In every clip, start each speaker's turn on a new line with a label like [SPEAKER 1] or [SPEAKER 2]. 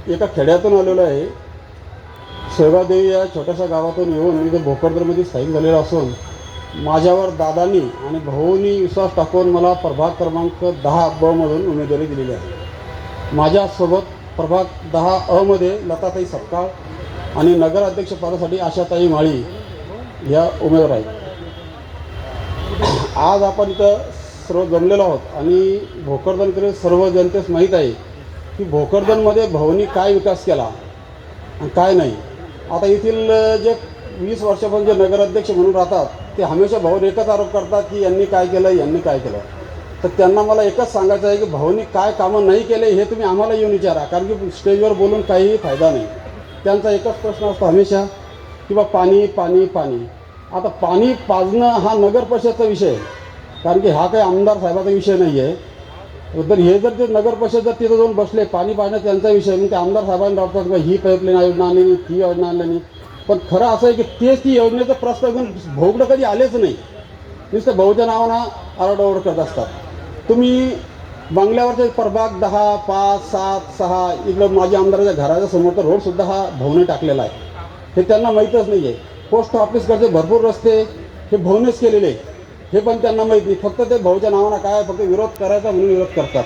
[SPEAKER 1] एका खेड्यातून आलेलो आहे. शेगावदेवी या छोट्याशा गावातून येऊन मी इथं भोकरदनमध्ये स्थायिक झालेलो असून माझ्यावर दादांनी आणि भाऊंनी विश्वास टाकून मला प्रभाग क्रमांक 10 मधून उमेदवारी दिलेली आहे. माझ्यासोबत प्रभाग 10 लताताई सपकाळ आणि नगराध्यक्षपदासाठी आशाताई माळी या उमेदवार आहेत. आज आपण इथं सर्व जमलेलो आहोत आणि भोकरदनकडे सर्व जनतेस माहीत आहे की भोकरदनमध्ये भाऊंनी काय विकास केला आणि काय नाही. आता येथील जे 20 वर्षापासून जे नगराध्यक्ष म्हणून राहतात ते हमेशा भाऊवर एकच आरोप करतात की यांनी काय केलं, यांनी काय केलं. तर त्यांना मला एकच सांगायचं आहे की भाऊंनी काय कामं नाही केले हे तुम्ही आम्हाला येऊन विचारा, कारण की स्टेजवर बोलून काहीही फायदा नाही. त्यांचा एकच प्रश्न असतो हमेशा की बा पाणी पाणी पाणी. आता पाणी पाजणं हा नगर परिषदचा विषय आहे, कारण की हा काही आमदार साहेबाचा विषय नाही आहे. तर हे जर ते नगर परिषद जर तिथं जाऊन बसले पाणी पाजणं त्यांचा विषय, मग ते आमदार साहेबांनी राहतात का ही पाईपलाईन योजना आणली नाही, ती योजना आणली नाही. पण खरं असं आहे की तेच ती योजनेचा प्रस्ताव घेऊन भाऊकडं कधी आलेच नाही. नुसतं भाऊच्या नावानं आरडाओरड करत असतात. तुम्ही बंगल्यावरचे प्रभाग 10, 5, 7, 6 इकडं माझ्या आमदाराच्या घराच्या समोरचा रोडसुद्धा हा भाऊने टाकलेला आहे. हे त्यांना माहीतच नाही आहे. पोस्ट ऑफिसकडचे भरपूर रस्ते हे भाऊनेच केलेले आहे, हे पण त्यांना माहीत नाही. फक्त ते भाऊच्या नावानं काय फक्त विरोध करायचा म्हणून विरोध करतात.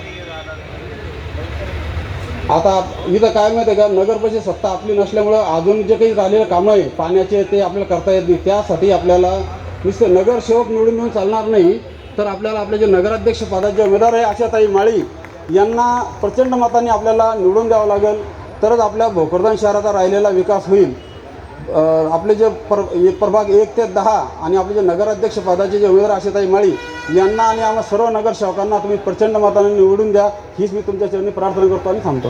[SPEAKER 1] आता इथं काय माहिती आहे का, नगर परिषद सत्ता आपली नसल्यामुळं अजून जे काही झालेलं कामं आहे पाण्याचे ते आपल्याला करता येत नाही. त्यासाठी आपल्याला नुसतं नगरसेवक निवडून येऊन चालणार नाही, तर आपल्याला आपले जे नगराध्यक्ष पदाचे उमेदवार आहे आशाताई माळी यांना प्रचंड मतांनी आपल्याला निवडून द्यावं लागेल, तरच आपल्या भोकरदन शहराचा राहिलेला विकास होईल. आपले जे प्रभाग 1 ते 10 आणि आपले जे नगराध्यक्ष पदाचे जे उमेदवार आशाताई माळी यांना आणि आम्हाला सर्व नगरसेवकांना तुम्ही प्रचंड मताने निवडून द्या, हीच मी तुमच्या चरणी प्रार्थना करतो आणि थांबतो.